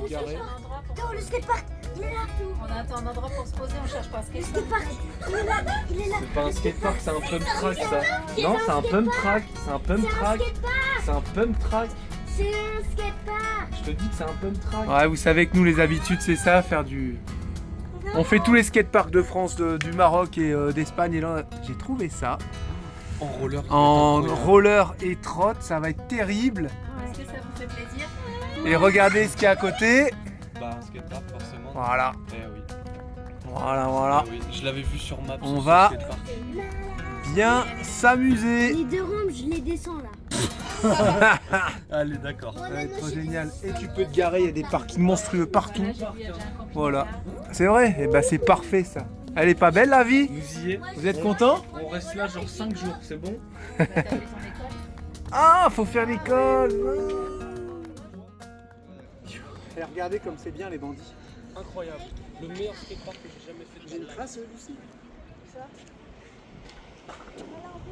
le garer. Théo, le skatepark, il est là. On attend un endroit pour se poser, on cherche pas un Le skatepark. skatepark, il est là. Il est là. C'est pas un skatepark, c'est un pump track ça. Non, c'est un pump track. C'est un pump track. C'est un pump track. C'est un skatepark. Je te dis que c'est un pump track. Ouais, vous savez que nous, les habitudes, c'est ça, faire du... On fait tous les skateparks de France, du Maroc et d'Espagne. Et là, j'ai trouvé ça. En roller. En roller et trotte, ça va être terrible. Est-ce que ça vous fait plaisir? Et regardez ce qu'il y a à côté. Bah, un skatepark forcément. Voilà. Eh oui. Voilà. Eh oui. Je l'avais vu sur Maps. On ce va- skatepark. Bien s'amuser. Les deux rampes, je les descends là. Allez, d'accord. Ça va être génial. Et tu peux te garer, il y a des parkings monstrueux partout. Là, j'ai vu, il y a déjà un camping-car. Voilà. C'est vrai? Et bah c'est parfait ça. Elle est pas belle la vie? Vous y êtes? Vous êtes content? On reste là genre 5 jours, c'est bon? T'as fait ton école? Ah, faut faire l'école. Et regardez comme c'est bien les bandits. Incroyable. Le meilleur skatepark que j'ai jamais fait de ma vie. trace Lucie.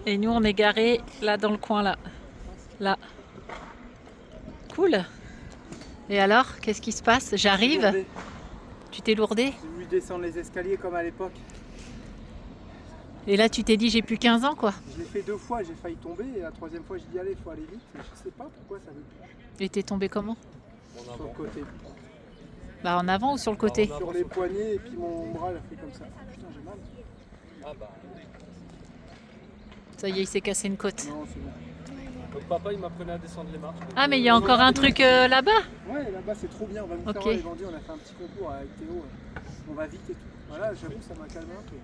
Et nous, on est garés là dans le coin là. Là. Cool. Et alors, qu'est-ce qui se passe? J'arrive. Tu t'es lourdé? J'ai voulu descendre les escaliers comme à l'époque. Et là, tu t'es dit, j'ai plus 15 ans quoi. Je l'ai fait 2 fois, j'ai failli tomber. Et la 3e fois, j'ai dit allez, faut aller vite. Et je sais pas pourquoi ça veut plus. Et t'es tombé comment? En Sur le avant. côté. Bah en avant ou sur le côté? En avant. Sur les poignets et puis mon bras il a fait comme ça. Putain, j'ai mal. Ah bah. Ça y est, il s'est cassé une côte. Non, c'est bon. Donc papa il m'apprenait à descendre les marches. Ah, mais il y a encore un truc là-bas? Ouais, là-bas c'est trop bien. On va nous Ok. faire voir les bandits. On a fait un petit concours avec Théo. On va vite et tout. Voilà, j'avoue, ça m'a calmé un peu.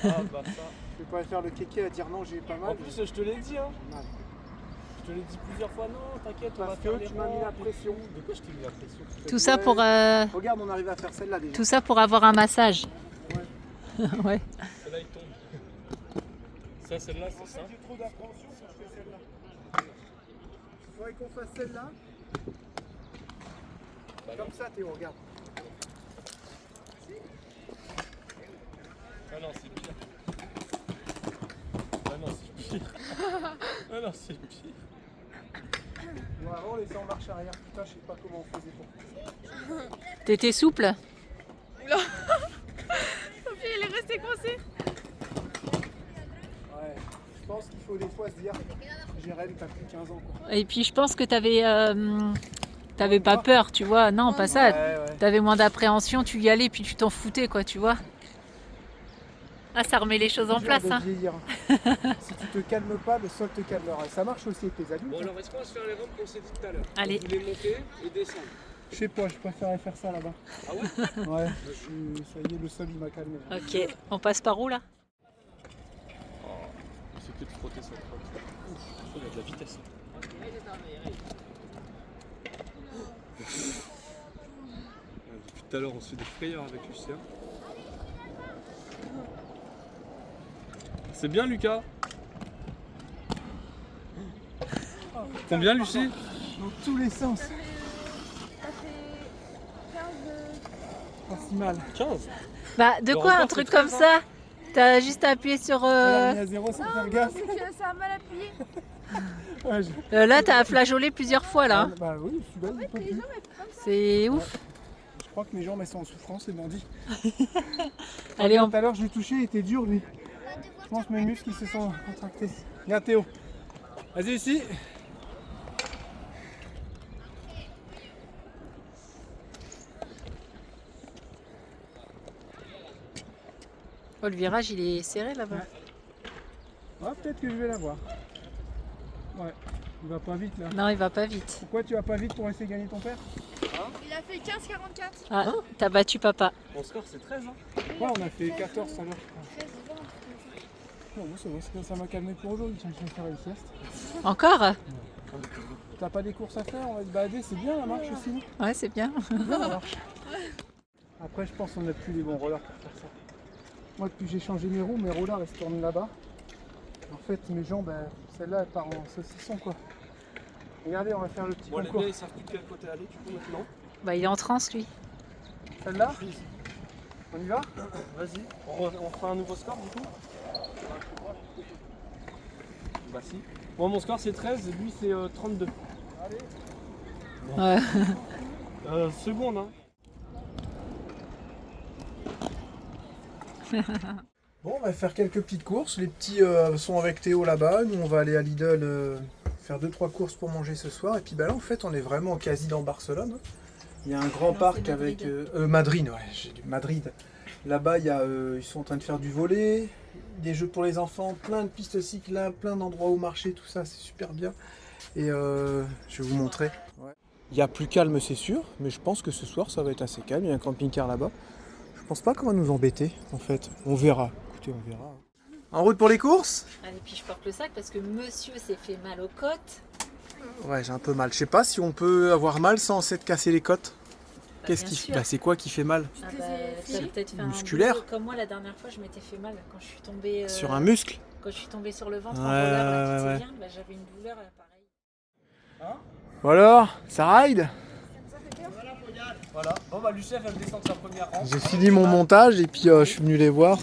Ah bah ça. Je vais pas faire le kéké à dire non, j'ai pas mal. En plus je te l'ai dit hein. J'ai mal. Je te l'ai dit plusieurs fois, non t'inquiète, on va Parce faire que les tu m'as mis la rampes et pression. tout. De quoi je t'ai mis la pression? Tout ça pour Regarde, on arrive à faire celle-là déjà. tout ça pour avoir un massage. Ouais. Celle-là il tombe. Ça celle-là c'est ça. J'ai trop d'appréhension quand je fais celle-là. Il faudrait qu'on fasse celle-là. Comme ça, Théo, regarde. Ah non c'est pire. Ah non c'est pire. Ah non c'est pire. Bon, avant, on laissait en marche arrière. Putain, je sais pas comment on faisait pour. T'étais souple? Il est resté coincé. Ouais. Je pense qu'il faut des fois se dire Jérém, t'as plus 15 ans quoi. Et puis je pense que t'avais pas peur, tu vois. Non, pas ça. Ouais. T'avais moins d'appréhension, tu y allais, puis tu t'en foutais, quoi, tu vois. Ah, ça remet les choses en Dur place, de hein. vieillir. Si tu te calmes pas, le sol te calmera. Et ça marche aussi avec les adultes. Bon alors est-ce qu'on va se faire les rampes qu'on s'est dit tout à l'heure? Allez. Vous voulez monter et descendre. Je sais pas, je préférais faire ça là-bas. Ah ouais? Ouais, ça y est, le sol il m'a calmé. Ok, on passe par où, là? Il fait que de frotter sa crotte. Il y a de la vitesse. Depuis tout à l'heure on se fait des frayeurs avec Lucien. C'est bien Lucas. Combien Lucie? Dans tous les sens. Ça fait 15 Pas si mal. 15. Bah, de Le quoi, un record, truc c'est comme 13, ça? T'as juste appuyé sur... Elle a mis à zéro sans faire gaffe. c'est que ça a mal appuyé. Ouais, je- Là, t'as flageolé plusieurs fois, là. hein. Bah oui, celui-là il peut plus. C'est ouf. Je crois que mes jambes elles sont en souffrance, c'est bandit. Allez, on... Tout à l'heure je l'ai touché, il était dur lui. Je pense que mes muscles ils se sont contractés. Viens Théo. Vas-y ici. Oh, le virage, il est serré, là-bas. Ah, peut-être que je vais la voir. Ouais, il va pas vite là. Non, il va pas vite. Pourquoi tu vas pas vite pour essayer de gagner ton père? Il a fait 15,44. Ah, t'as battu papa. Mon score c'est 13 hein. Ouais, on a fait 14 tout à l'heure. 13, 20. Non, moi ça va, ça m'a calmé pour aujourd'hui. Tiens, je vais faire une sieste. Encore? T'as pas des courses à faire? On va se balader, c'est bien la marche aussi. Non Ouais, c'est bien. C'est bien la marche. Après, je pense qu'on a plus les bons rollers pour faire ça. Moi, depuis que j'ai changé mes roues, mes rollers elles se tournent là-bas. En fait, mes jambes, celle-là, elle part en saucisson quoi. Regardez, on va faire le petit Bon les concours. gars ils savent plus de quel côté aller du coup maintenant. Bah, il est en transe, lui. Celle-là, on y va? Vas-y. On fera un nouveau score du coup? Bah si. Moi mon score c'est 13 et lui c'est 32. Allez. Ouais. Seconde, hein. Bon, on va faire quelques petites courses. Les petits sont avec Théo là-bas. Nous, on va aller à Lidl faire 2-3 courses pour manger ce soir. Et puis bah là, en fait, on est vraiment quasi dans Barcelone. Il y a un grand parc c'est avec... Madrid. Madrid, ouais, j'ai du Madrid. Là-bas, ils sont en train de faire du volley, des jeux pour les enfants, plein de pistes cyclables, plein d'endroits où marcher, tout ça, c'est super bien. Et je vais vous montrer. Ouais. Il y a plus calme, c'est sûr, mais je pense que ce soir, ça va être assez calme. Il y a un camping-car là-bas. Je pense pas qu'on va nous embêter, en fait. On verra. Écoutez, on verra. En route pour les courses? Allez, puis je porte le sac parce que monsieur s'est fait mal aux côtes. Ouais, j'ai un peu mal. Je sais pas si on peut avoir mal sans s'être cassé les côtes. Qu'est-ce bien qui sûr. bah, c'est quoi qui fait mal? Ah bah, t'as peut-être fait Musculaire. un boulot. Comme moi, la dernière fois, je m'étais fait mal quand je suis tombée... Sur un muscle? Quand je suis tombée sur le ventre Ouais, en roller, là, tu ouais, sais ouais. bien, bah, j'avais une douleur pareille. Bon alors, ça ride? Voilà. Bon bah Lucien va descendre sa première rampe. J'ai fini mon montage et puis je suis venu les voir.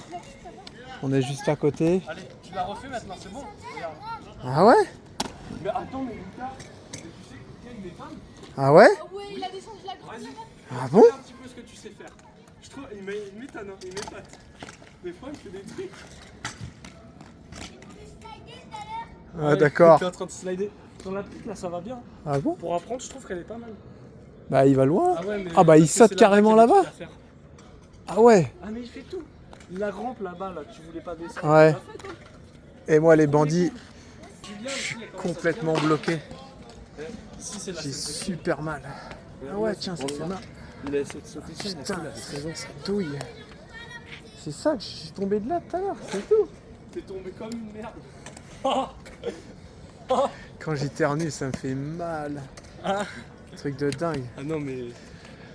On est juste à côté. Allez, tu l'as refait maintenant, c'est bon. Regarde. Ah ouais? Mais attends, mais Lucas, tu sais qu'il y a une des femmes. Ah ouais? Ouais, il a descendu la grande. Vas-y, Ah bon? fais un petit peu ce que tu sais faire. Je trouve, il m'étonne, hein, il m'épate. Des fois, il fait des trucs. Ah d'accord. Tu es en train de slider. Sur la petite là, ça va bien. Ah bon? Pour apprendre, je trouve qu'elle est pas mal. Bah il va loin. ouais, mais Ah bah il parce que saute c'est carrément là-bas là-bas. qu'il y a des trucs à faire. Ah ouais. Ah mais il fait tout. La rampe là-bas, là, tu voulais pas descendre. Ouais. tu l'as fait, toi. Et moi les bandits, Julien je aussi, suis il a commencé à complètement bien. bloqué. Ouais. Ici, c'est la J'ai section. super mal. Ah ouais tiens ça fait mal. Il a essayé de sauter ça, il a Putain, fait, il a fait ça. ça douille. C'est ça que je suis tombé de là tout à l'heure, c'est tout. T'es tombé comme une merde. Quand j'éternue ça me fait mal. Ah. Truc de dingue. Ah non mais...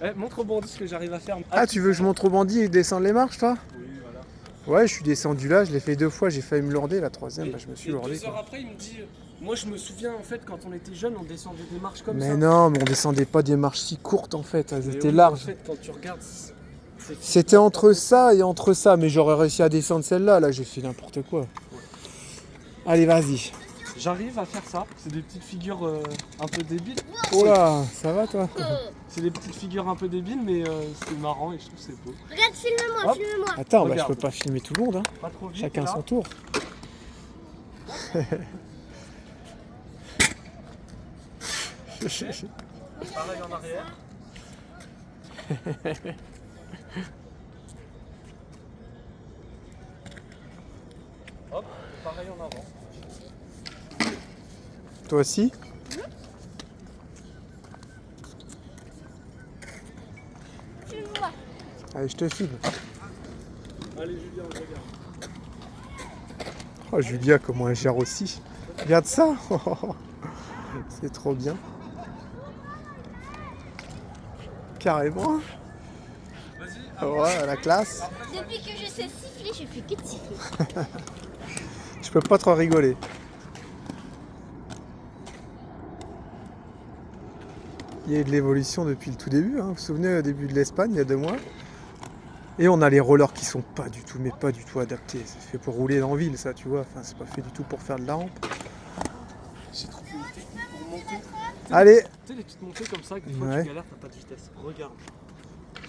Eh, montre au bandit ce que j'arrive à faire. Ah tu veux que je montre au bandit et descendre les marches toi? Oui, voilà. Ouais je suis descendu là, je l'ai fait 2 fois, j'ai failli me lourder, la troisième bah, je me suis Et lourdé. 2 heures quoi. après, il me dit... Moi, je me souviens, en fait, quand on était jeune, on descendait des marches comme Mais ça. non, mais on descendait pas des marches si courtes en fait, elles Mais étaient oui, larges. En fait, quand tu regardes... C'était entre ça et entre ça, mais j'aurais réussi à descendre celle-là, là j'ai fait n'importe quoi. Allez vas-y. J'arrive à faire ça. C'est des petites figures un peu débiles. Oh là, ça va toi? C'est des petites figures un peu débiles, mais c'est marrant et je trouve que c'est beau. Regarde, filme-moi, Hop. filme-moi. Attends, bah, je Regarde. peux pas filmer tout le monde, hein. Pas trop vite. Chacun là. son tour. Pareil en arrière. Hop, pareil en avant. Toi aussi? Filme-moi. Allez, je te filme. Allez Julien, regarde. Oh Julia, comment elle gère aussi. Regarde ça. C'est trop bien. Carrément. Vas-y. Ouais, la classe. Depuis que je sais siffler, je fais que de siffler. Je peux pas trop rigoler. Il y a eu de l'évolution depuis le tout début. Hein. Vous vous souvenez au début de l'Espagne, il y a 2 mois. Et on a les rollers qui sont pas du tout, mais pas du tout adaptés. C'est fait pour rouler en ville, ça, tu vois. Enfin, c'est pas fait du tout pour faire de la rampe. J'ai trouvé une technique pour monter. Allez. Tu sais les petites montées comme ça, que des fois Ouais. tu galères, t'as pas de vitesse. Regarde.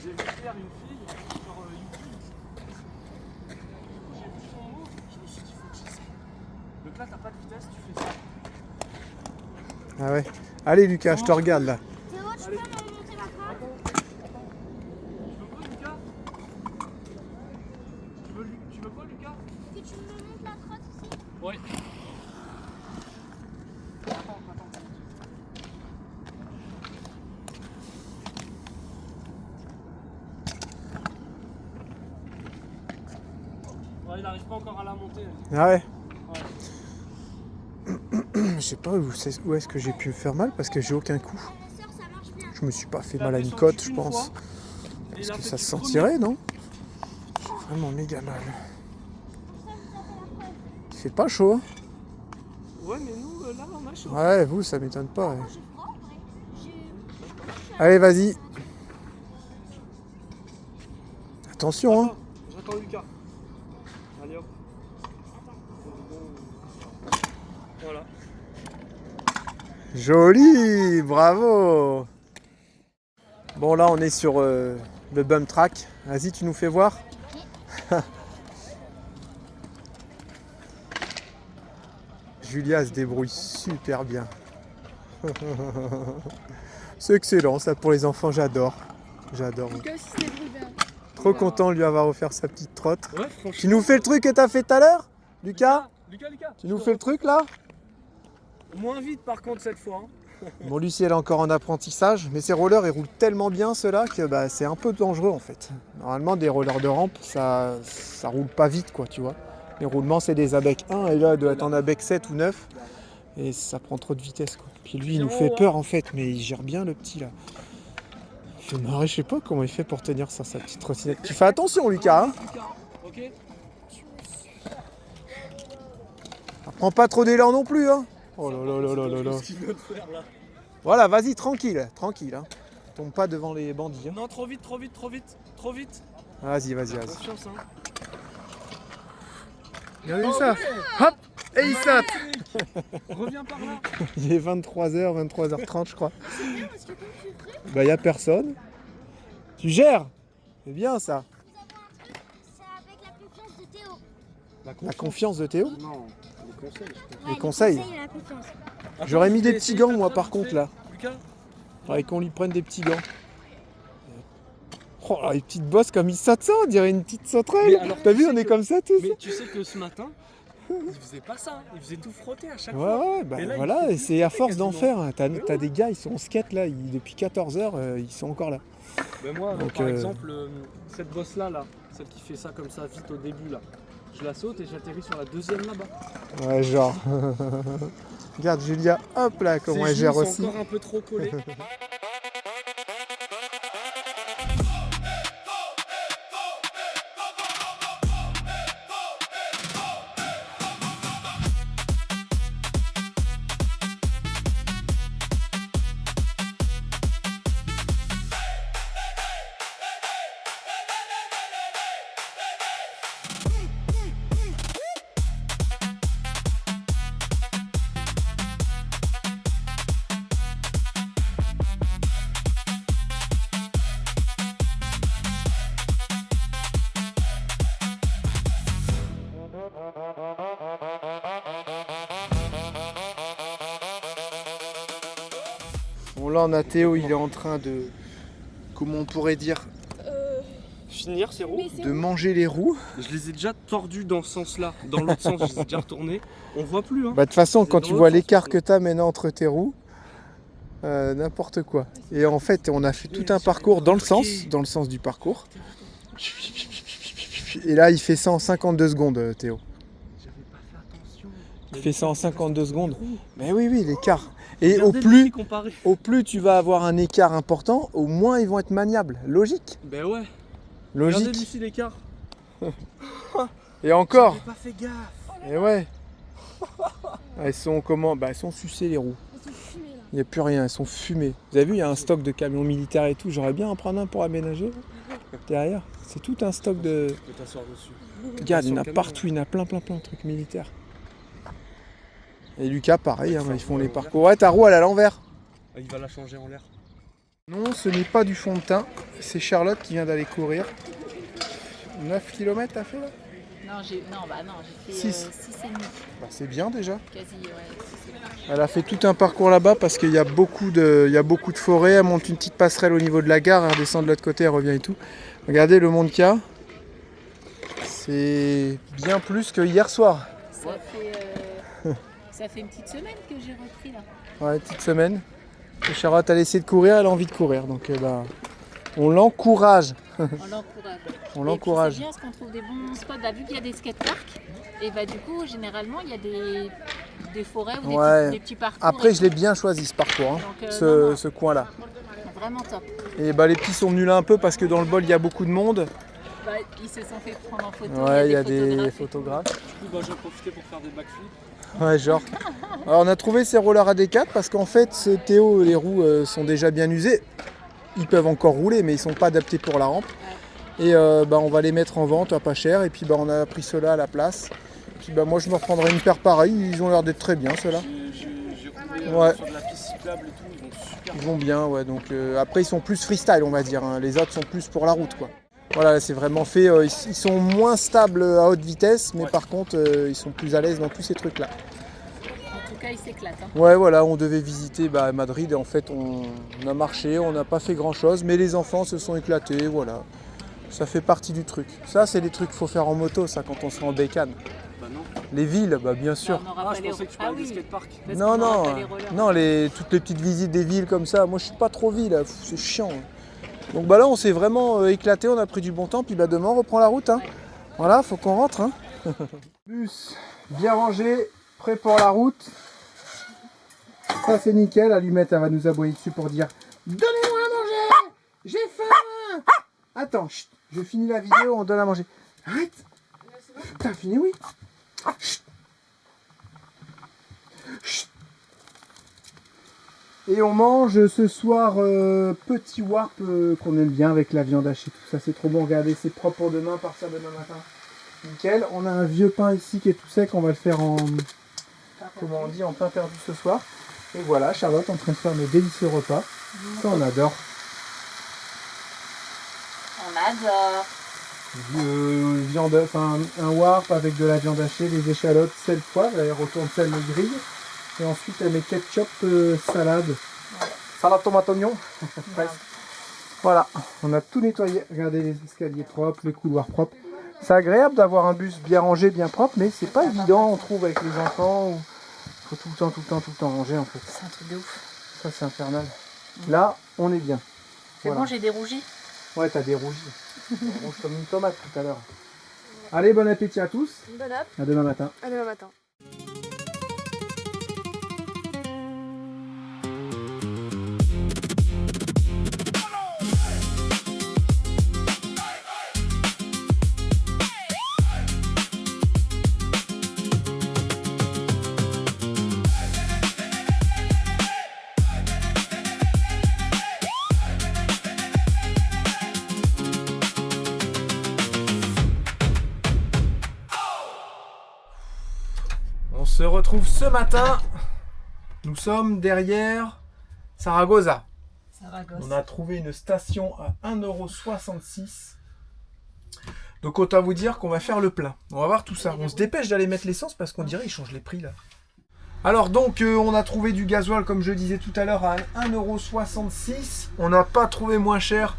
J'ai vu faire une fille sur YouTube. J'ai vu son mot, je me suis dit faut que j'essaie. Donc là t'as pas de vitesse, tu fais ça. Ah ouais. Allez Lucas, je te regarde là. Théo, tu peux me remonter la corde? Tu veux quoi Lucas? Tu veux quoi Lucas? Que tu me montes la crotte aussi? Oui. Attends. Ouais, il n'arrive pas encore à la monter. Ah ouais. Ouais. Je sais pas où est-ce que j'ai pu me faire mal parce que j'ai aucun coup. Ma soeur, ça marche bien. Je me suis pas fait Il a mal à une descendu côte, je une pense. fois, et Parce il a que fait ça du se premier. sentirait, non? J'ai vraiment méga mal. Il fait pas chaud, hein? Ouais, mais nous, là, on a chaud. Ouais, vous, ça m'étonne pas. Ouais. Moi, j'ai froid en vrai. Allez, vas-y. Attention, hein. J'attends Lucas. Allez hop. Voilà. Joli, bravo. Bon, là, on est sur le bump track. Vas-y, tu nous fais voir. Julia se débrouille super bien. C'est excellent, ça pour les enfants, j'adore. J'adore. Lucas aussi se débrouille bien. Trop content de lui avoir offert sa petite trotte. Ouais, franchement. Tu nous fais le truc que t'as fait tout à l'heure, Lucas? Lucas. Tu nous fais le truc là? Moins vite par contre cette fois. Hein. Bon, Lucie, elle est encore en apprentissage, mais ces rollers, ils roulent tellement bien ceux-là que bah, c'est un peu dangereux en fait. Normalement, des rollers de rampe, ça roule pas vite, quoi, tu vois. Les roulements, c'est des ABEC 1 et là, il doit être en ABEC 7 ou 9 et ça prend trop de vitesse, quoi. Puis lui, il nous fait peur en fait, mais il gère bien le petit là. Il fait marrer, je sais pas comment il fait pour tenir ça, sa petite trottinette. Tu fais attention, Lucas, hein. Ok. Prends pas trop d'élan non plus, hein. Oh là là là là là là. Ce qu'il veut te faire là. Voilà, vas-y, tranquille, tranquille, hein. Tombe pas devant les bandits, hein. Non, trop vite. Vas-y. Confiance, hein. Regardez ça. Hop, et il saute. Reviens par là. Il est 23h, 23h30, je crois. Bah, y a personne. Tu gères. C'est bien ça. C'est avec la confiance de Théo. La confiance de Théo. Non, les conseils. Je Ouais, Les conseils. et la confiance. J'aurais mis des petits gants, moi, par contre, là. Lucas. Faudrait qu'on lui prenne des petits gants. Oh, les petites bosses comme il saute ça, on dirait une petite Mais sauterelle. alors, T'as tu vu, sais on est que- comme ça tous. Mais tu sais que ce matin, il faisait pas ça. Il faisait tout frotter à chaque Ouais, fois. ouais, bah Et là, il voilà, fait et c'est à plus force d'en quasiment. faire. T'as des gars, ils sont en skate là, depuis 14h, ils sont encore là. Ben moi, Donc, par exemple, cette bosse là, celle qui fait ça comme ça vite au début là, je la saute et j'atterris sur la deuxième là-bas. Ouais, genre. Regarde Julia, hop là, comment Ses elle gère genoux sont aussi. encore un peu trop collés. Bon là on a Théo, il est en train de, comment on pourrait dire, Finir ces roues. de manger les roues. Je les ai déjà tordus dans ce sens-là. Dans l'autre sens, je les ai déjà retournés. On voit plus. Hein. Bah de toute façon C'est quand dans tu vois l'autre l'écart sens, que t'as maintenant entre tes roues, n'importe quoi. Et en fait on a fait tout un parcours dans le sens du parcours. Et là il fait ça en 52 secondes Théo. J'avais pas fait attention. Il fait ça en 52 secondes. Mais oui l'écart. Et Regardez au plus, les comparés. au plus tu vas avoir un écart important, au moins ils vont être maniables. Logique. Ben ouais. Regardez Logique. d'ici l'écart. Et encore. J'ai pas fait gaffe. Et ouais. Elles sont comment? Bah elles sont sucées les roues. Ils sont fumés là. Il n'y a plus rien, elles sont fumées. Vous avez vu, il y a un stock de camions militaires et tout. J'aurais bien en prendre un pour aménager derrière. C'est tout un stock de. Tu peux t'asseoir dessus. Regarde, il y en a Sur le partout, il y en a plein de trucs militaires. Et Lucas, pareil, hein, ils font les parcours. Ouais, ta roue elle est à l'envers. Ah, il va la changer en l'air. Non, ce n'est pas du fond de teint. C'est Charlotte qui vient d'aller courir. 9 km t'as fait là? Non, j'ai fait Six. 6,5. Bah, c'est bien déjà. Quasi, ouais. Elle a fait tout un parcours là-bas parce qu'il y a beaucoup de forêts. Elle monte une petite passerelle au niveau de la gare, elle redescend de l'autre côté, elle revient et tout. Regardez le monde qu'il y a. C'est bien plus que hier soir. Ça fait une petite semaine que j'ai repris là. Ouais, petite semaine. Et Charlotte a essayé de courir, elle a envie de courir. Donc on l'encourage. On l'encourage. On l'encourage. C'est bien parce qu'on trouve des bons spots. Bah, vu qu'il y a des skateparks, et bah du coup généralement il y a des forêts ou Ouais. des petits parcours. Après, je l'ai bien choisi ce parcours, hein, Donc, ce coin-là. Vraiment top. Et bah, les petits sont venus là un peu parce que dans le bol il y a beaucoup de monde. Bah, ils se sont fait prendre en photo. Ouais, il y a des photographes. photographes. Du coup, bah, j'en profité pour faire des backflips. Ouais, genre. Alors, on a trouvé ces rollers AD4 parce qu'en fait, ce Théo, les roues sont déjà bien usées. Ils peuvent encore rouler, mais ils sont pas adaptés pour la rampe. Et bah, on va les mettre en vente à pas cher. Et puis bah, on a pris ceux-là à la place. Puis bah, moi, je me reprendrai une paire pareille. Ils ont l'air d'être très bien, ceux-là. J'ai roulé Ouais. sur de la piste cyclables et tout, ils vont super Ils vont bien, ouais. Donc après, ils sont plus freestyle, on va dire. Hein. Les autres sont plus pour la route, quoi. Voilà, c'est vraiment fait. Ils sont moins stables à haute vitesse, mais par contre, ils sont plus à l'aise dans tous ces trucs-là. En tout cas, il s'éclate. Hein. Ouais, voilà, on devait visiter Madrid et en fait, on a marché, on n'a pas fait grand-chose, mais les enfants se sont éclatés, voilà. Ça fait partie du truc. Ça, c'est des trucs qu'il faut faire en moto, ça, quand on sera en bécane. Bah non. Les villes, bah bien sûr. On n'aura Ah, pas je les pensais que tu Ah parlais oui, des skateparks. parce Non, qu'on n'aura non, pas les rollers. non, toutes les petites visites des villes comme ça, moi je suis pas trop ville, là. C'est chiant. Donc bah là on s'est vraiment éclaté, on a pris du bon temps, puis bah demain on reprend la route. Hein. Voilà, faut qu'on rentre. Hein. Bus bien rangé, prêt pour la route. Ça c'est nickel, Allumette elle va nous aboyer dessus pour dire donnez-moi à manger, j'ai faim. Attends, chut, je finis la vidéo, on donne à manger. Arrête. T'as fini, oui. Chut. Chut. Et on mange ce soir petit warp qu'on aime bien avec la viande hachée, tout ça c'est trop bon, regardez, c'est propre pour demain, partir demain matin. Nickel, on a un vieux pain ici qui est tout sec, on va le faire en, comment on dit, en pain perdu ce soir. Et voilà, Charlotte en train de faire nos délicieux repas, ça on adore. On adore. Viande, enfin un warp avec de la viande hachée, des échalotes, sel, poivre, elle retourne sel les grilles. Et ensuite elle met ketchup, salade, salade tomate oignon. Voilà, on a tout nettoyé. Regardez les escaliers propres, les couloirs propres. C'est agréable d'avoir un bus bien rangé, bien propre, mais c'est pas évident, on trouve, avec les enfants. Il faut tout le temps ranger en fait. C'est un truc de ouf. Ça c'est infernal. Là, on est bien. C'est Voilà. bon, j'ai des rougis. Ouais, t'as des rougis. Rouge comme une tomate tout à l'heure. Allez, bon appétit à tous. Bon app. À demain matin. À demain matin. On se retrouve ce matin. Nous sommes derrière Saragossa. On a trouvé une station à 1,66 €. Donc autant vous dire qu'on va faire le plein. On va voir tout ça. On se dépêche d'aller mettre l'essence parce qu'on dirait qu'ils changent les prix là. Alors donc on a trouvé du gasoil comme je disais tout à l'heure à 1,66 €. On n'a pas trouvé moins cher.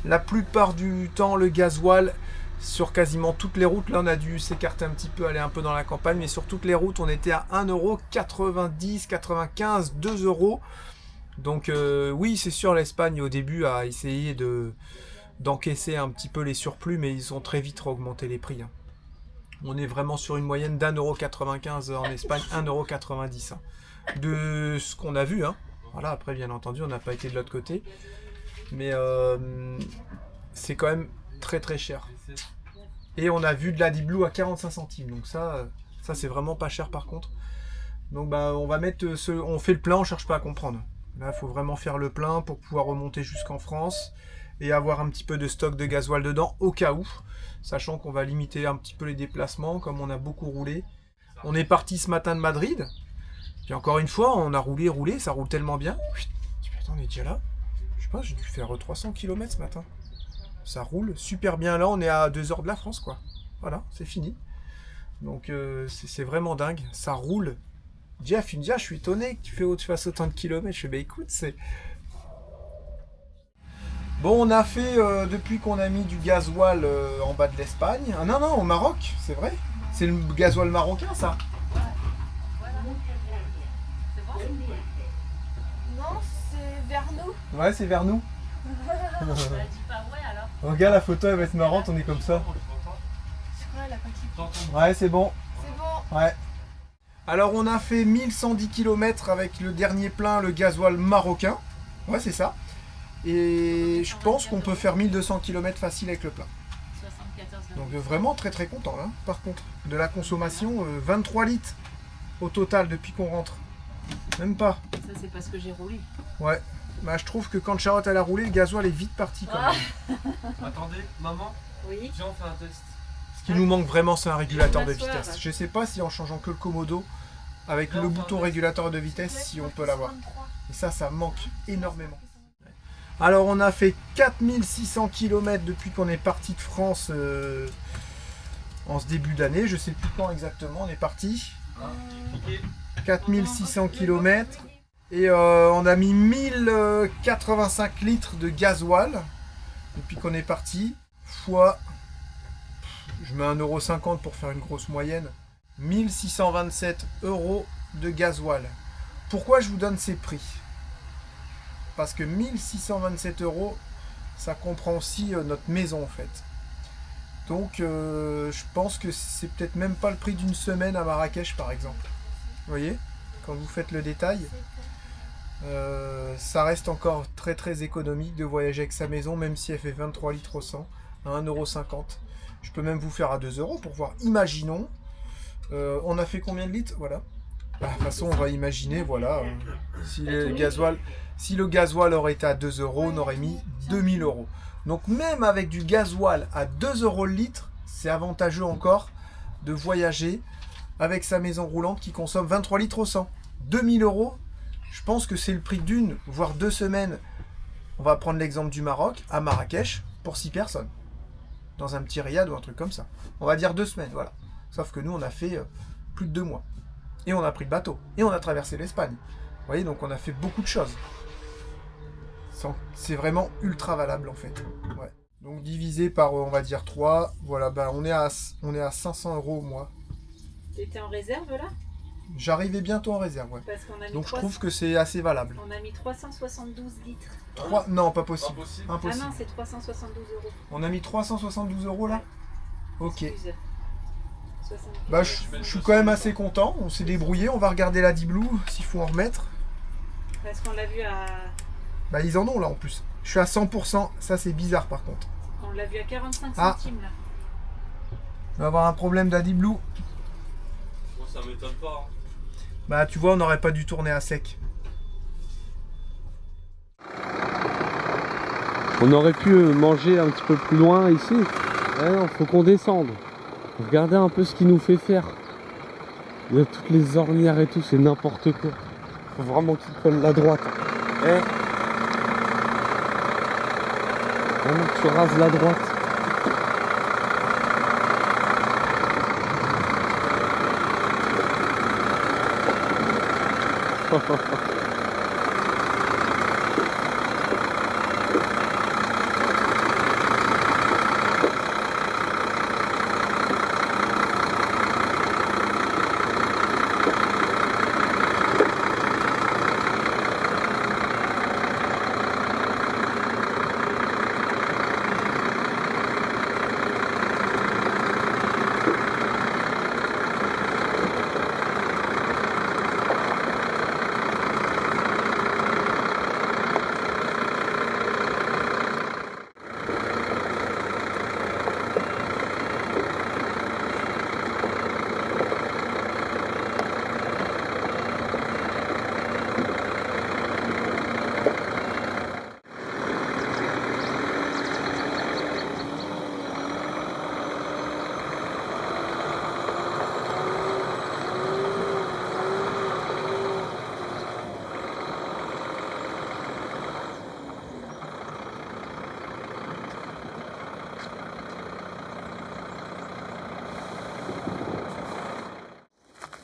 La plupart du temps le gasoil sur quasiment toutes les routes, là on a dû s'écarter un petit peu, aller un peu dans la campagne, mais sur toutes les routes on était à 1,90 €, 95, 2 €. Donc oui c'est sûr l'Espagne au début a essayé d'encaisser un petit peu les surplus, mais ils ont très vite augmenté les prix. Hein. On est vraiment sur une moyenne d'1,95 € en Espagne, 1,90 € hein, de ce qu'on a vu. Hein. Voilà, après bien entendu on n'a pas été de l'autre côté, mais c'est quand même très très cher. Et on a vu de la Deep Blue à 45 centimes, donc ça c'est vraiment pas cher par contre. Donc bah on va mettre on fait le plein, on cherche pas à comprendre. Là il faut vraiment faire le plein pour pouvoir remonter jusqu'en France et avoir un petit peu de stock de gasoil dedans au cas où, sachant qu'on va limiter un petit peu les déplacements comme on a beaucoup roulé. On est parti ce matin de Madrid, puis encore une fois on a roulé, ça roule tellement bien. Attends, on est déjà là. Je sais pas, j'ai dû faire 300 km ce matin. Ça roule super bien là, on est à 2 heures de la France quoi. Voilà, c'est fini. Donc c'est vraiment dingue, ça roule. Jeff, il me dit, je suis étonné que tu fasses autant de kilomètres. Je fais, bah écoute, c'est... Bon, on a fait, depuis qu'on a mis du gasoil en bas de l'Espagne... Ah non, au Maroc, c'est vrai. C'est le gasoil marocain, ça. Non, c'est vers nous. Ouais, c'est vers nous. Regarde la photo, elle va être marrante, on est comme ça. C'est quoi la petite? Ouais, c'est bon. C'est bon. Ouais. Alors on a fait 1110 km avec le dernier plein, le gasoil marocain. Ouais, c'est ça. Et je pense qu'on peut faire 1200 km facile avec le plein. 74. Donc vraiment très très content là. Par contre, de la consommation, 23 litres au total depuis qu'on rentre. Même pas. Ça c'est parce que j'ai roulé. Ouais. Bah je trouve que quand Charlotte elle a roulé, le gasoil est vite parti quand même. Attendez, maman, Oui. viens on fait un test. Ce qui nous manque vraiment, c'est un régulateur de m'asseoir. vitesse. Je sais pas si en changeant que le commodo, avec le bouton régulateur de vitesse si on peut l'avoir. Et ça manque énormément. Alors on a fait 4600 km depuis qu'on est parti de France en ce début d'année. Je sais plus quand exactement on est parti. 4600 km. Et on a mis 1085 litres de gasoil depuis qu'on est parti. Fois, je mets 1,50 € pour faire une grosse moyenne. 1627 € de gasoil. Pourquoi je vous donne ces prix? Parce que 1627 €, ça comprend aussi notre maison en fait. Donc je pense que c'est peut-être même pas le prix d'une semaine à Marrakech par exemple. Vous voyez? Quand vous faites le détail, ça reste encore très très économique de voyager avec sa maison, même si elle fait 23 litres au 100 à 1,50 €. Je peux même vous faire à 2 € pour voir. Imaginons, on a fait combien de litres? Voilà. De toute façon, on va imaginer, voilà, si le gasoil aurait été à 2 €, on aurait mis 2000 €. Donc même avec du gasoil à 2 € le litre, c'est avantageux encore de voyager avec sa maison roulante qui consomme 23 litres au 100. 2000 €, je pense que c'est le prix d'une, voire 2 semaines. On va prendre l'exemple du Maroc, à Marrakech, pour 6 personnes. Dans un petit riad ou un truc comme ça. On va dire 2 semaines, voilà. Sauf que nous, on a fait plus de 2 mois. Et on a pris le bateau. Et on a traversé l'Espagne. Vous voyez, donc on a fait beaucoup de choses. C'est vraiment ultra valable en fait. Ouais. Donc divisé par, on va dire 3, voilà, ben on est à 500 € au mois. T'étais en réserve là? J'arrivais bientôt en réserve, ouais. Parce qu'on a mis Donc je trouve que c'est assez valable. On a mis 372 litres. 3... Non, pas possible. Impossible. Ah non, c'est 372 €. On a mis 372 € là? Ok. Excuse. 72. Bah je suis quand même assez content. On s'est débrouillé. On va regarder la Deep Blue s'il faut en remettre. Parce qu'on l'a vu à... Bah ils en ont là en plus. Je suis à 100%. Ça c'est bizarre par contre. On l'a vu à 45 Ah. centimes là. On va avoir un problème d'A Deep Blue. Moi, ça m'étonne pas. Hein. Bah tu vois, on n'aurait pas dû tourner à sec. On aurait pu manger un petit peu plus loin ici. Non, faut qu'on descende. Regardez un peu ce qu'il nous fait faire. Il y a toutes les ornières et tout, c'est n'importe quoi. Faut vraiment qu'il prenne la droite. Eh. Vraiment que tu rases la droite.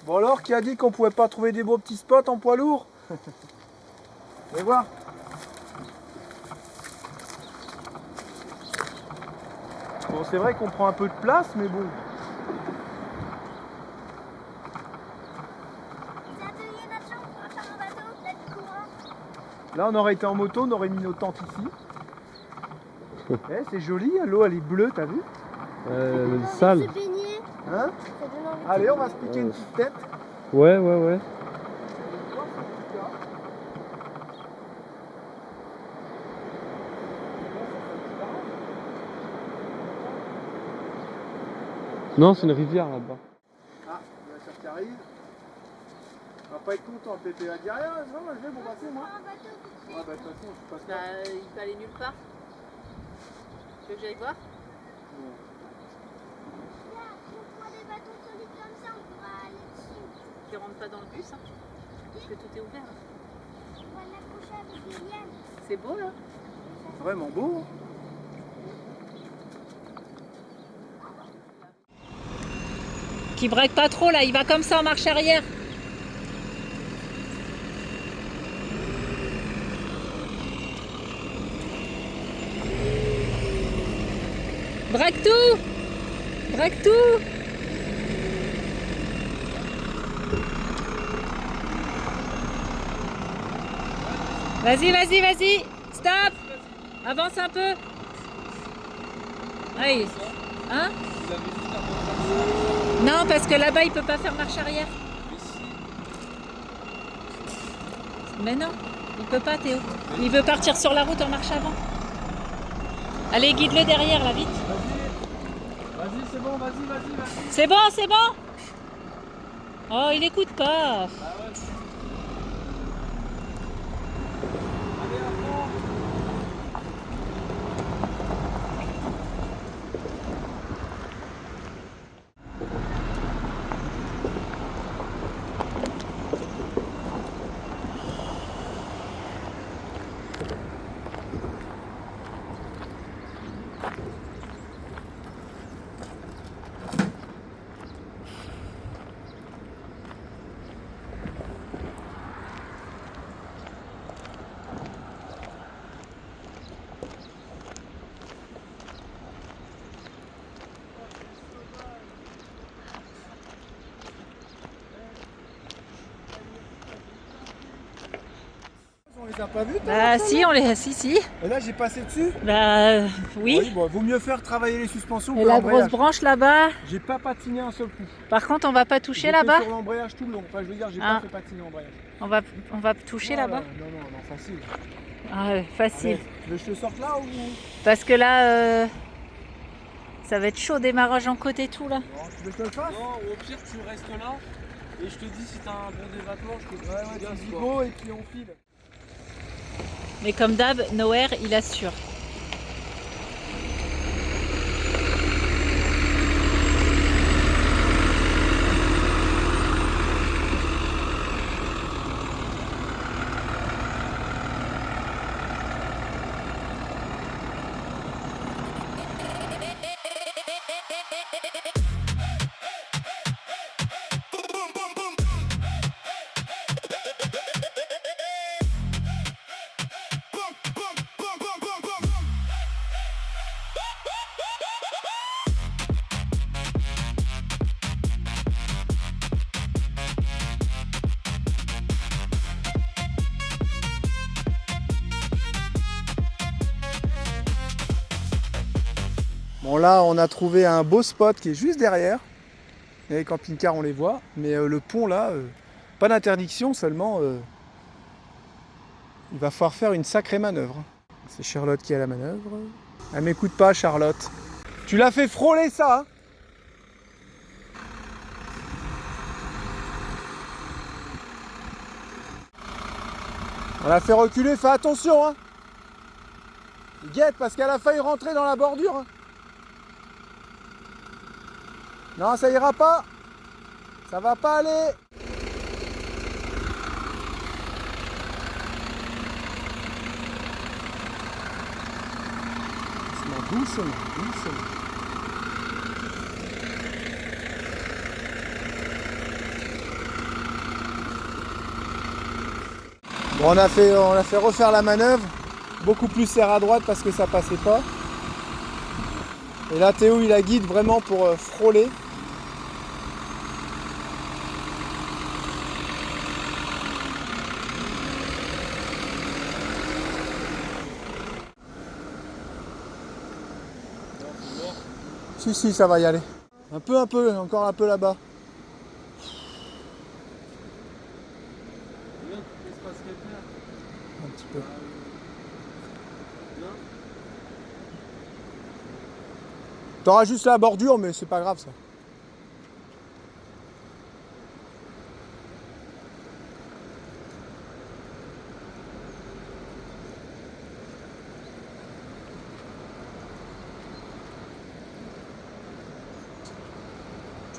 Bon alors, qui a dit qu'on pouvait pas trouver des beaux petits spots en poids lourd? Vous allez voir. Bon, c'est vrai qu'on prend un peu de place, mais bon. Les ateliers nation pour faire un bateau, là du courant. Là, on aurait été en moto, on aurait mis nos tentes ici. Eh, c'est joli, l'eau elle est bleue, t'as vu? Sale. Se baigner, Hein? ça donne envie de Allez, se on va se baigner. piquer une petite tête. Ouais, ouais, ouais. Non, c'est une rivière là-bas. Ah, il y a ça qui arrive. On va pas être content, Pépé va dire rien, non, je vais, bon bah c'est moi. Un bateau tout de suite. Ah bah de toute façon, je passe pas. Bah, il peut aller nulle part. Tu veux que j'aille voir? Là, on prend des bateaux solides comme ça, on pourra aller dessus. tu rentres pas dans le bus, hein, parce que tout est ouvert. On va l'accrocher avec Liliane. C'est beau là. Vraiment beau. Hein. Qui break pas trop là, il va comme ça en marche arrière. Break tout. Break tout. Vas-y, vas-y, vas-y. Stop. Avance un peu. Oui. Hein? Non, parce que là-bas, il peut pas faire marche arrière. Mais non, il peut pas, Théo. Il veut partir sur la route en marche avant. Allez, guide-le derrière, là, vite. Vas-y, c'est bon, vas-y. C'est bon, c'est bon. Oh, il écoute pas. On les a pas vus. Bah si, on les... Si. Et là j'ai passé dessus. Bah oui. Bon, vaut mieux faire travailler les suspensions Et que la l'embrayage. grosse branche là-bas. J'ai pas patiné un seul coup. Par contre, on va pas toucher J'étais là-bas. sur l'embrayage tout le long. Enfin, je veux dire, j'ai Ah. pas fait patiner l'embrayage. On va toucher là-bas. Non, facile. Ah, ouais, facile. Allez, tu veux que je te sorte là ou Parce que là, ça va être chaud, démarrage en côte et tout là. non, tu veux que je te le fasse? Non, au pire, tu restes là et je te dis si t'as un bon débattement, je te dis Ouais, tu dis quoi. go et puis on file. Mais comme d'hab, Nowhere, il assure. Bon là on a trouvé un beau spot qui est juste derrière. Et les camping-cars on les voit. Mais le pont là, pas d'interdiction seulement. Il va falloir faire une sacrée manœuvre. C'est Charlotte qui a la manœuvre. Elle m'écoute pas Charlotte. Tu l'as fait frôler ça hein? On l'a fait reculer, fais attention hein. Guette parce qu'elle a failli rentrer dans la bordure hein. Non, ça ira pas. Ça va pas aller. Doucement. Bon, on a fait refaire la manœuvre. Beaucoup plus serre à droite parce que ça passait pas. Et là, Théo, il la guide vraiment pour frôler. Si, ça va y aller. Un peu, encore un peu là-bas. Un petit peu. T'auras juste la bordure, mais c'est pas grave ça.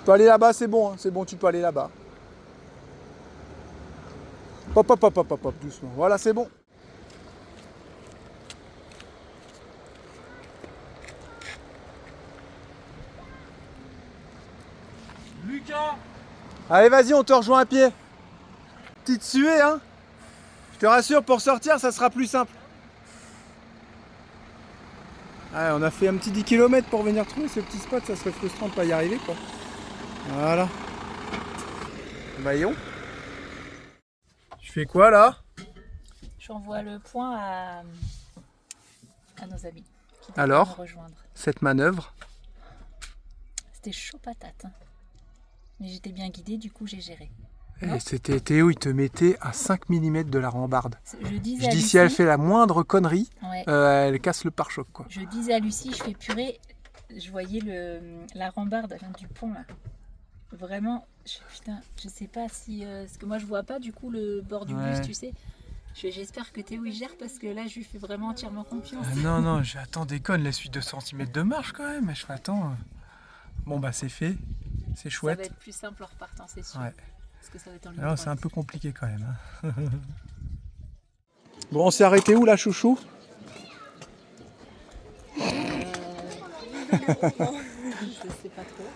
Tu peux aller là-bas, c'est bon, tu peux aller là-bas. Hop, hop, hop, hop, hop, hop, doucement. Voilà, c'est bon. Lucas! Allez, vas-y, on te rejoint à pied. Petite suée, hein. Je te rassure, pour sortir, ça sera plus simple. Ouais, on a fait un petit 10 km pour venir trouver ce petit spot, ça serait frustrant de pas y arriver, quoi. Voilà. Maillon. Je fais quoi, là? J'envoie le point à nos amis qui doivent Alors, nous rejoindre. cette manœuvre? C'était chaud patate. Hein. Mais j'étais bien guidée, du coup j'ai géré. Et c'était Théo, il te mettait à 5 mm de la rambarde. Je disais Je à dis, Lucie, si elle fait la moindre connerie, ouais, elle casse le pare-choc, quoi. je disais à Lucie, je fais purée, je voyais la rambarde du pont là. Vraiment, putain, je sais pas si... parce que moi je vois pas du coup le bord du bus, tu sais. J'espère que Théo il gère parce que là je lui fais vraiment entièrement confiance. Ah non, attends, déconne, laisse-lui 2 cm de marche quand même. Je fais, attends. Bon, bah c'est fait, c'est chouette. Ça va être plus simple en repartant, c'est sûr. Ouais. Parce que ça va être en ligne Alors, c'est droite. un peu compliqué quand même. Hein. Bon, on s'est arrêté où là, chouchou? Je sais pas trop.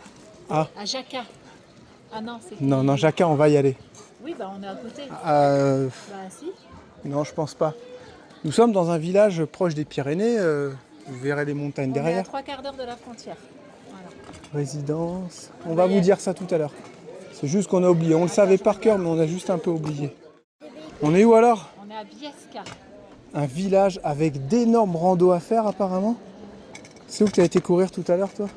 Ah. À Jacquat. Ah non, c'est... Non, Jacquat, on va y aller. Oui, bah on est à côté. Bah si. non, je pense pas. Nous sommes dans un village proche des Pyrénées. Vous verrez les montagnes On est à derrière. 3/4 d'heure de la frontière. Voilà. Résidence. On va vous dire ça tout à l'heure. C'est juste qu'on a oublié. On le savait par cœur, mais on a juste un peu oublié. On est où alors? On est à Biesca. Un village avec d'énormes randos à faire apparemment. C'est où que tu as été courir tout à l'heure, toi?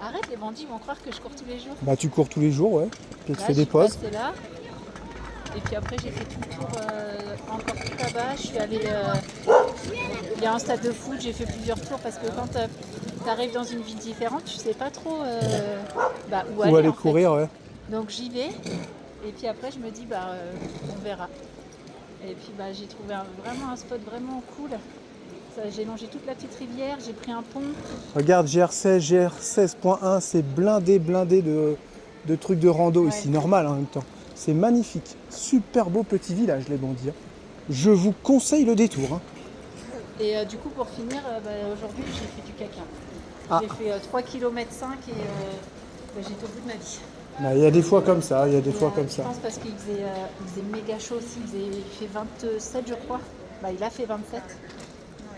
Arrête, les bandits vont croire que je cours tous les jours. Bah tu cours tous les jours, ouais. Puis tu Là, fais des pauses. C'est là. Et puis après, j'ai fait tout le tour encore tout là-bas. Je suis allée... il y a un stade de foot, j'ai fait plusieurs tours parce que quand tu arrives dans une ville différente, tu sais pas trop où aller en fait. Courir, ouais. Donc j'y vais. Et puis après, je me dis, on verra. Et puis j'ai trouvé vraiment un spot vraiment cool. J'ai longé toute la petite rivière, j'ai pris un pont. Regarde, GR16, GR16.1, c'est blindé de trucs de rando ici, normal en même temps. C'est magnifique, super beau petit village les bandits. Je vous conseille le détour. Hein. Et du coup pour finir, aujourd'hui j'ai fait du caca. J'ai fait 3 km 5 et j'étais au bout de ma vie. Il y a des fois comme ça, Je pense parce qu'il faisait méga chaud aussi, il fait 27 je crois. Il a fait 27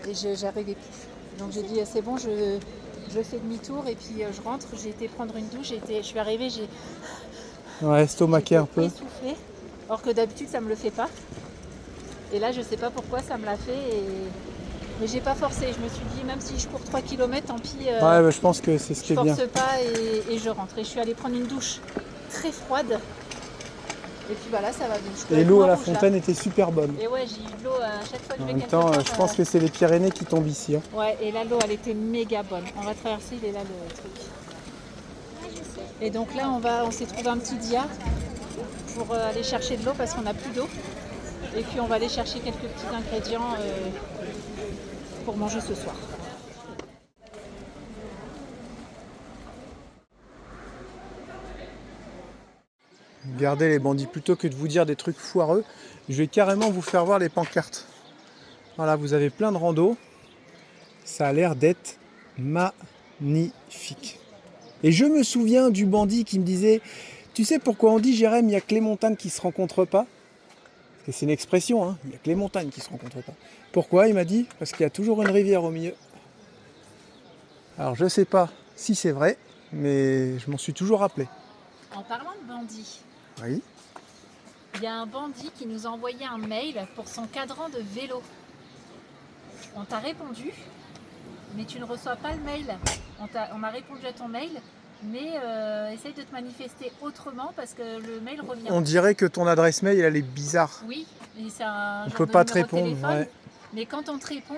et j'arrivais plus. Donc j'ai dit c'est bon, je fais demi-tour et puis je rentre. J'ai été prendre une douche, je suis arrivée, j'ai estomaqué un peu. Essoufflée, alors que d'habitude ça me le fait pas. Et là je sais pas pourquoi ça me l'a fait. Mais j'ai pas forcé, je me suis dit même si je cours 3 km, tant pis. Je pense que c'est ce qui est bien. Je force pas et je rentre. Et je suis allée prendre une douche très froide. Et puis là ça va bien. Et l'eau à la fontaine était super bonne. Et ouais, j'ai eu de l'eau à chaque fois que je vais quelque part. part. Je pense que c'est les Pyrénées qui tombent ici. Hein. Ouais, et là l'eau elle était méga bonne. On va traverser, il est là le truc. Et donc là on s'est trouvé un petit dia pour aller chercher de l'eau parce qu'on n'a plus d'eau. Et puis on va aller chercher quelques petits ingrédients pour manger ce soir. Regardez les bandits, plutôt que de vous dire des trucs foireux, je vais carrément vous faire voir les pancartes. Voilà, vous avez plein de randos. Ça a l'air d'être magnifique. Et je me souviens du bandit qui me disait, tu sais pourquoi on dit, Jérém, il n'y a que les montagnes qui ne se rencontrent pas? Parce que c'est une expression, hein, il n'y a que les montagnes qui ne se rencontrent pas. Pourquoi? Il m'a dit, parce qu'il y a toujours une rivière au milieu. Alors je ne sais pas si c'est vrai, mais je m'en suis toujours rappelé. En parlant de bandits, Oui. il y a un bandit qui nous a envoyé un mail pour son cadran de vélo. On t'a répondu, mais tu ne reçois pas le mail. On a répondu à ton mail, mais essaye de te manifester autrement parce que le mail revient. On dirait que ton adresse mail, elle est bizarre. Oui, et c'est un On genre peut de pas te numéro de répondre. téléphone. Ouais. Mais quand on te répond,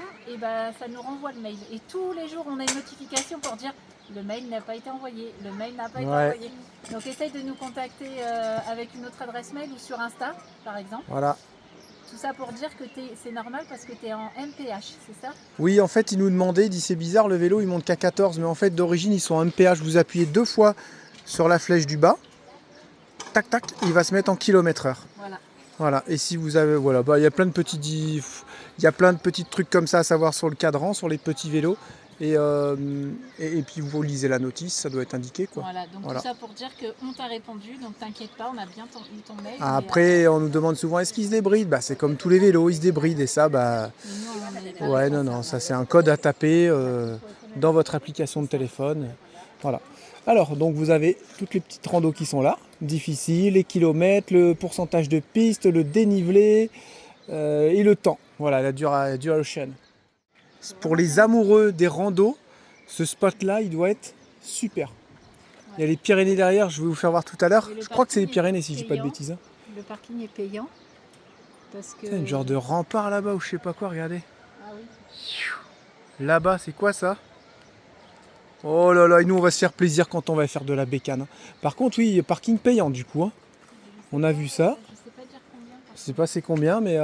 ça nous renvoie le mail. Et tous les jours, on a une notification pour dire le mail n'a pas été envoyé, le mail n'a pas été envoyé. Donc essaye de nous contacter avec une autre adresse mail ou sur Insta, par exemple. Voilà. Tout ça pour dire que c'est normal parce que tu es en MPH, c'est ça? Oui, en fait, il nous demandait, il dit c'est bizarre, le vélo il monte qu'à 14, mais en fait d'origine ils sont en MPH. Vous appuyez 2 fois sur la flèche du bas, tac tac, il va se mettre en km/h. Voilà. Voilà, et si vous avez, voilà, bah, il y a plein de petits trucs comme ça à savoir sur le cadran, sur les petits vélos. Et puis vous lisez la notice, ça doit être indiqué quoi. Voilà, donc Voilà. tout ça pour dire qu'on t'a répondu, donc t'inquiète pas, on a bien eu ton mail. Après, on nous demande souvent est-ce qu'ils se débrident. Bah, c'est comme tous les vélos, ils se débrident et ça, bah, mais nous, on est pas ouais, non, ça c'est un code à taper dans votre application de téléphone. Voilà. Alors, donc vous avez toutes les petites randos qui sont là, difficiles, les kilomètres, le pourcentage de piste, le dénivelé et le temps. Voilà, la duration. Pour les amoureux des randos, ce spot-là, il doit être super. Il y a les Pyrénées derrière, je vais vous faire voir tout à l'heure. Je crois que c'est les Pyrénées si je dis pas de bêtises. Le parking est payant. Parce que... C'est une genre de rempart là-bas ou je sais pas quoi, regardez. Ah oui. Là-bas, c'est quoi ça? Oh là là, et nous on va se faire plaisir quand on va faire de la bécane. Par contre, oui, parking payant du coup. Hein. On a vu ça. Je sais pas dire combien. Je sais pas c'est combien, mais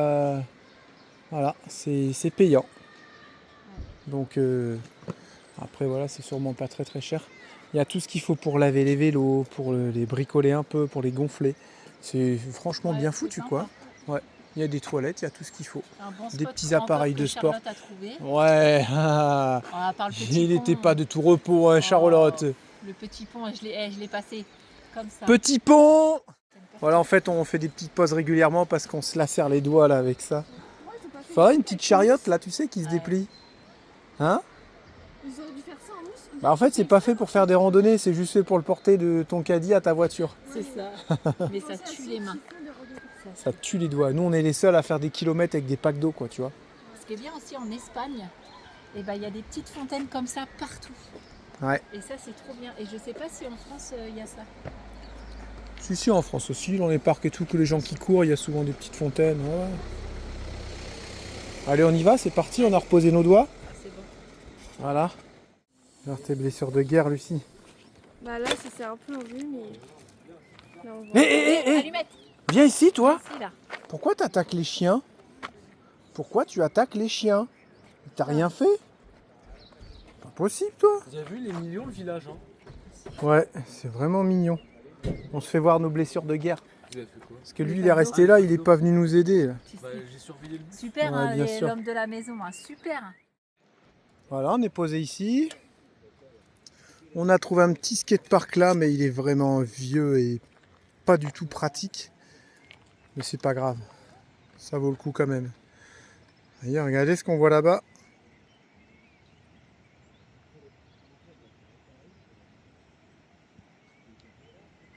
voilà, c'est payant. Donc après voilà, c'est sûrement pas très très cher. Il y a tout ce qu'il faut pour laver les vélos, pour les bricoler un peu, pour les gonfler. C'est franchement bien foutu quoi. Ouais. Il y a des toilettes, il y a tout ce qu'il faut. Des petits appareils de sport. Ouais, il n'était pas de tout repos, hein, Charlotte. Le petit pont, je l'ai passé comme ça. Petit pont. Voilà, en fait, on fait des petites pauses régulièrement parce qu'on se lacère les doigts là avec ça. Enfin, une petite chariote là, tu sais, qui se déplie. Hein? Ils auraient dû faire ça en mousse. Bah en fait, c'est pas fait pour faire des randonnées, c'est juste fait pour le porter de ton caddie à ta voiture. C'est ça. Mais ça tue les mains. Ça tue les doigts. Nous, on est les seuls à faire des kilomètres avec des packs d'eau, quoi, tu vois. Ce qui est bien aussi en Espagne, il y a des petites fontaines comme ça partout. Ouais. Et ça, c'est trop bien. Et je sais pas si en France, il y a ça. Si, en France aussi, dans les parcs et tout, que les gens qui courent, il y a souvent des petites fontaines. Ouais. Allez, on y va, c'est parti, on a reposé nos doigts. C'est bon. Voilà. Alors, tes blessures de guerre, Lucie. Bah là, ça s'est un peu enlevé, mais. Là, on voit. Hé, Allumette. viens ici, toi. Ici, là. Pourquoi tu attaques les chiens? Pourquoi tu attaques les chiens? T'as rien fait? Pas possible, toi. Vous avez vu les millions le village, hein? Ouais, c'est vraiment mignon. On se fait voir nos blessures de guerre. Vous avez fait quoi? Parce que lui, il est resté là, il est pas venu nous aider. Là. Bah, j'ai surveillé le bus. Super, Ouais, hein, bien sûr. l'homme de la maison, hein, super. Voilà, on est posé ici. On a trouvé un petit skatepark là, mais il est vraiment vieux et pas du tout pratique. Mais c'est pas grave. Ça vaut le coup quand même. D'ailleurs, regardez ce qu'on voit là-bas.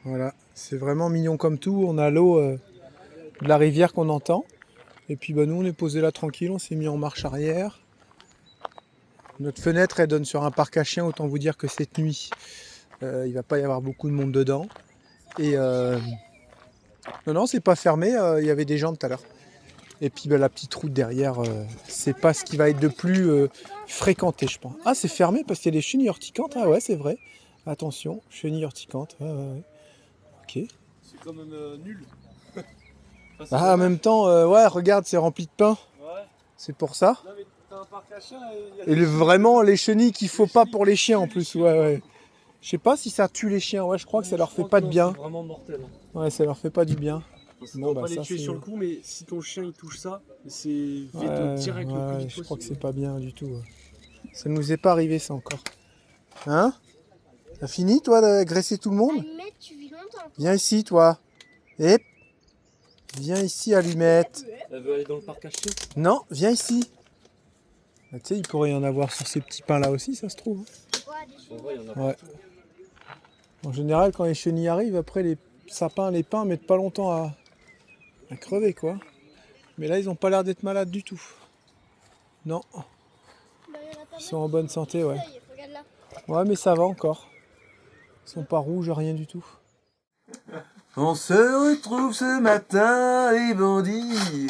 Voilà, c'est vraiment mignon comme tout. On a l'eau de la rivière qu'on entend. Et puis bah, nous, on est posé là tranquille, on s'est mis en marche arrière. Notre fenêtre, elle donne sur un parc à chiens. Autant vous dire que cette nuit, il va pas y avoir beaucoup de monde dedans. Et non, c'est pas fermé. Il y avait des gens tout à l'heure. Et puis bah, la petite route derrière, c'est pas ce qui va être de plus fréquenté, je pense. Ah, c'est fermé parce qu'il y a des chenilles urticantes. Ah ouais, c'est vrai. Attention, chenilles urticantes. Ouais. Ok. C'est quand même nul. Ah, en même temps, ouais, regarde, c'est rempli de pain. Ouais. C'est pour ça. Non, mais t'as un parc à chiens Et vraiment, les chenilles qu'il faut pas pour les chiens en plus. Ouais. Je sais pas si ça tue les chiens. Ouais, je crois que ça leur fait pas de bien. C'est vraiment mortel. Ouais, ça leur fait pas du bien. Ça Bon, doit bah, pas les ça, tuer c'est- sur le coup, mais si ton chien il touche ça, c'est veto direct le plus vite je possible. crois que c'est pas bien du tout. Ouais. Ça nous est pas arrivé ça encore. Hein? T'as fini toi d'agresser tout le monde? Allumette, tu vis longtemps. Viens ici toi. Hep. Viens ici Allumette. Elle veut aller dans le parc à chiens. Non, viens ici. Ah, tu sais, il pourrait y en avoir sur ces petits pains là aussi, ça se trouve. En vrai, il y en a Ouais. partout. En général, quand les chenilles arrivent, après les sapins, les pins mettent pas longtemps à crever quoi. Mais là, ils ont pas l'air d'être malades du tout. Non, ils sont en bonne santé, ouais. Regarde là. Ouais, mais ça va encore. Ils sont pas rouges, rien du tout. On se retrouve ce matin, les bandits.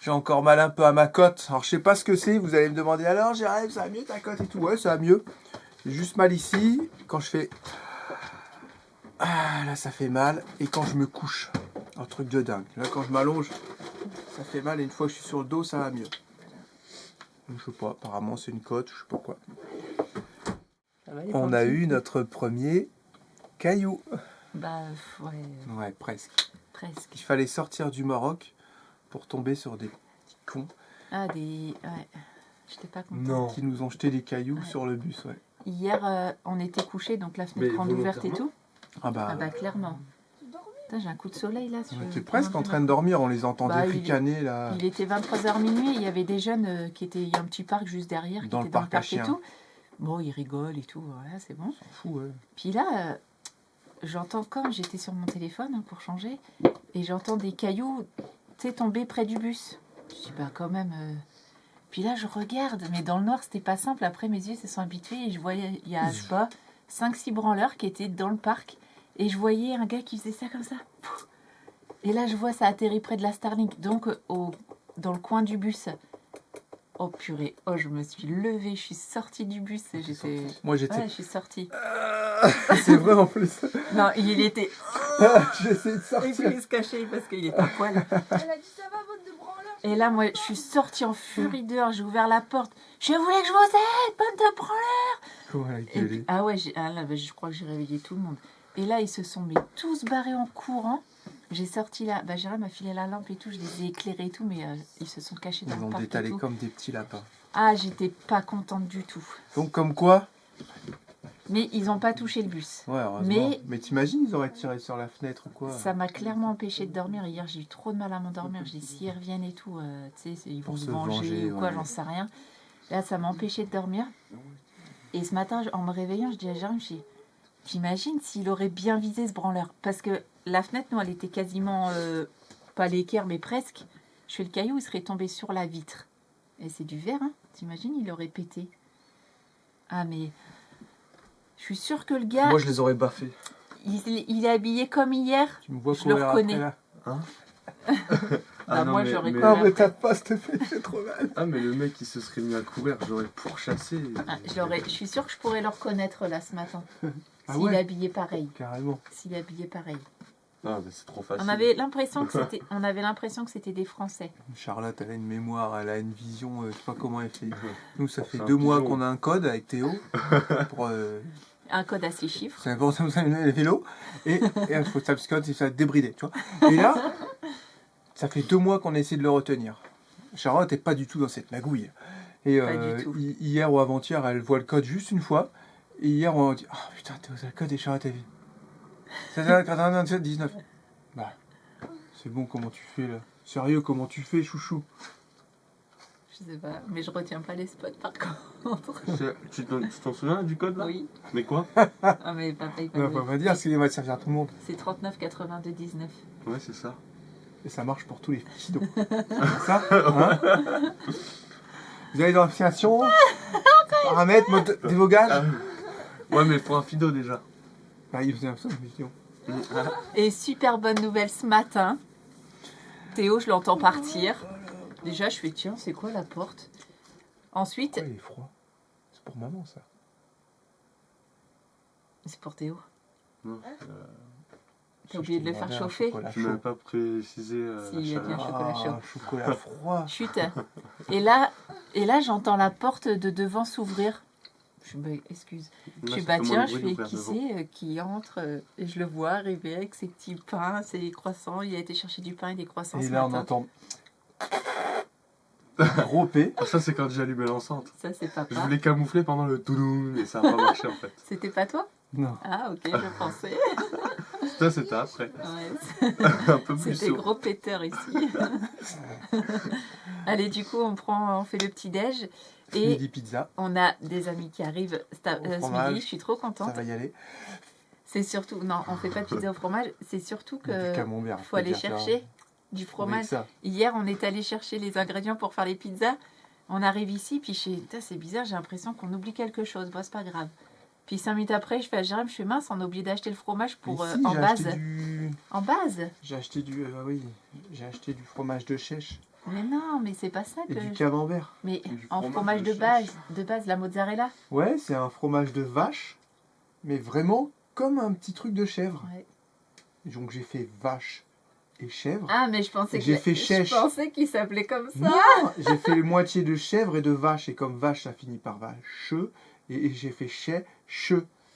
J'ai encore mal un peu à ma côte. Alors, je sais pas ce que c'est. Vous allez me demander alors, Jérémy, ça va mieux ta côte et tout? Ouais, ça va mieux. J'ai juste mal ici. Quand je fais. Ah, là, ça fait mal. Et quand je me couche. Un truc de dingue. Là, quand je m'allonge, ça fait mal. Et une fois que je suis sur le dos, ça va mieux. Je sais pas. Apparemment, c'est une côte. Je sais pas quoi. On a eu notre premier caillou. Bah, ouais, Ouais, presque. presque. Il fallait sortir du Maroc pour tomber sur des petits cons Ah, des... Ouais, j'étais pas contente. Non. qui nous ont jeté des cailloux Ouais. sur le bus, ouais. Hier, on était couchés, donc la fenêtre Mais grande ouverte et tout. Ah bah, Ah bah, clairement. Putain, j'ai un coup de soleil, là. on était presque en train de dormir, on les entendait Bah, ricaner, là. Il était 23h minuit, il y avait des jeunes qui étaient... Il y a un petit parc juste derrière, qui Dans le était dans le parc à parc et chiens. tout. Bon, ils rigolent et tout, voilà, c'est bon. Fou, ouais. Puis là, j'entends, comme j'étais sur mon téléphone hein, pour changer, et j'entends des cailloux, tu sais, tomber près du bus. Je dis, bah quand même... Puis là, je regarde, mais dans le noir, c'était pas simple. Après, mes yeux se sont habitués et je voyais, il y a, je sais pas, 5-6 branleurs qui étaient dans le parc. Et je voyais un gars qui faisait ça comme ça. Pouf. Et là, je vois, ça atterrit près de la Starlink, donc dans le coin du bus. Oh purée, oh, je me suis levée, je suis sortie du bus. J'étais... Moi, j'étais... Ouais, je suis sortie. C'est vrai, en plus. Non, il était... J'ai essayé de Et puis sortir. il se cachait parce qu'il était à poil. Elle a dit ça va, bande de branleurs. Et là, moi, je suis sortie en furie dehors, j'ai ouvert la porte. Je voulais que je vous aide, bande de branleurs. Comment elle a Et gueulé. puis, ah ouais, là, bah, je crois que j'ai réveillé tout le monde. Et là, ils se sont tous barrés en courant. J'ai sorti là, bah, Jérôme m'a filé la lampe et tout, je les ai éclairés et tout, mais ils se sont cachés dans Ils le ont parc et détalé tout. comme des petits lapins. Ah, j'étais pas contente du tout. Donc, comme quoi... Mais ils n'ont pas touché le bus. Ouais, heureusement. Mais- Mais t'imagines, ils auraient tiré sur la fenêtre ou quoi? Ça m'a clairement empêché de dormir. Hier, j'ai eu trop de mal à m'endormir. Je dis, s'ils reviennent et tout, tu sais, ils vont Pour se se venger venger, ou quoi, ouais. j'en sais rien. Là, ça m'a empêché de dormir. Et ce matin, en me réveillant, je dis à Jérôme, je dis, t'imagines s'il aurait bien visé ce branleur? Parce que la fenêtre, nous, elle était quasiment, pas l'équerre, mais presque. Je fais le caillou, il serait tombé sur la vitre. Et c'est du verre, hein. T'imagines, il aurait pété. Ah, mais je suis sûre que le gars, Moi, je les aurais baffés. il est habillé comme hier. Tu me vois Je le courir reconnais. après, là. Bah, moi, j'aurais mais... couru. Non, mais tape pas, s'il te plaît, c'est trop mal. Ah, mais le mec, il se serait mis à courir, j'aurais pourchassé. Ah, je suis sûre que je pourrais le reconnaître là ce matin. Ah S'il ouais. est habillé pareil. Carrément. S'il est habillé pareil. Ah, mais c'est trop facile. On avait l'impression que c'était des Français. Charlotte, elle a une mémoire, elle a une vision, je sais pas comment elle fait. Nous, ça fait C'est un 2 mois pigeon. qu'on a un code avec Théo pour... Un code à 6 chiffres. C'est pour ça que le vélo. Et il faut ça, parce que c'est ça débridé, tu vois. Et là, ça fait 2 mois qu'on essaie de le retenir. Charlotte est pas du tout dans cette magouille. Et Pas du tout. hier ou avant-hier, elle voit le code juste une fois. Et hier, on dit, oh putain, Théo, c'est le code et Charlotte a vu. C'est ça, 97, 19. Bah, c'est bon, comment tu fais là? Sérieux, comment tu fais, chouchou? Je sais pas, mais je retiens pas les spots par contre. Tu t'en souviens du code là? Oui. Mais quoi? Ah mais papa il Non, faut pas dire, parce qu'il va te servir à tout le monde. C'est 39 82 19. Ouais, c'est ça. Et ça marche pour tous les fidos. Ça, hein? Vous avez l'identification, paramètres, mode débogage. Ouais, mais pour un fido déjà. Bah, il faisait un peu ça, vidéo. Et super bonne nouvelle ce matin. Théo, je l'entends partir. Déjà, je fais tiens, c'est quoi la porte? Ensuite, Pourquoi il est froid? C'est pour maman, ça. c'est pour Théo. Non, T'as oublié de le faire chauffer? tu m'avais pas précisé Si, il y a bien la un chocolat chaud. Ah, chocolat froid. Chut. Et là j'entends la porte de devant s'ouvrir. Je me excuse. Je suis bah tiens, je fais qui c'est qui entre et je le vois arriver avec ses petits pains, ses croissants. Il a été chercher du pain et des croissants Et ce là, on matin. entend. Gros P. Ah, ça, c'est quand j'ai allumé l'enceinte. Ça c'est Je papa. voulais camoufler pendant le touloum, mais ça a pas marché en fait. C'était pas toi? Non. Ah ok, je pensais. Ça, c'était après. Ouais, Un peu plus c'était sourd. gros péteur ici. Allez, du coup, on fait le petit déj et Midi pizza, on a des amis qui arrivent ce fromage. midi. Je suis trop ça contente. va y aller. C'est surtout non, on fait pas de pizza au fromage. C'est surtout Du que camembert. faut aller chercher du fromage. Ça. Hier, on est allé chercher les ingrédients pour faire les pizzas. On arrive ici, puis c'est bizarre, j'ai l'impression qu'on oublie quelque chose. Bon, c'est pas grave. Puis 5 minutes après, je fais à Jérôme, je fais mince, on a oublié d'acheter le fromage pour Mais si, en j'ai base. acheté du... En base. J'ai acheté du... oui, j'ai acheté du fromage de chèche Mais non, mais c'est pas ça et que. du camembert. Mais Du en fromage fromage de de base, la mozzarella. Ouais, c'est un fromage de vache, mais vraiment comme un petit truc de chèvre. Ouais. Donc j'ai fait vache et chèvre. Ah, mais je pensais J'ai fait chèche. Je pensais qu'il s'appelait comme ça. Non, j'ai fait moitié de chèvre et de vache, et comme vache ça finit par vache, et j'ai fait che.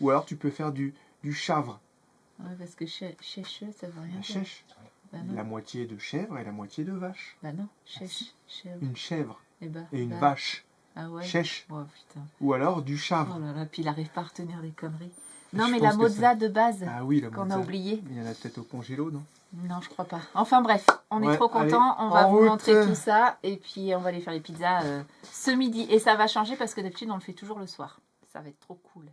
Ou alors tu peux faire du chavre. Ouais, parce que chèche, ça veut rien La dire. chèche. Bah non. La moitié de chèvre et la moitié de vache. Bah non, chèvre. Une chèvre Et, bah, et une bah. vache. Ah ouais. Chèche. Oh putain. Ou alors du chavre. Oh là là, puis il arrive pas à retenir des conneries. Non, Je mais pense la que mozza de base Ah oui, la qu'on a mozza. oubliée. Mais il y en a peut-être au congélo, non? Non, je crois pas. Enfin bref, on est Ouais, trop allez, contents. On va en vous route. montrer tout ça. Et puis on va aller faire les pizzas ce midi. Et ça va changer parce que d'habitude on le fait toujours le soir. Ça va être trop cool.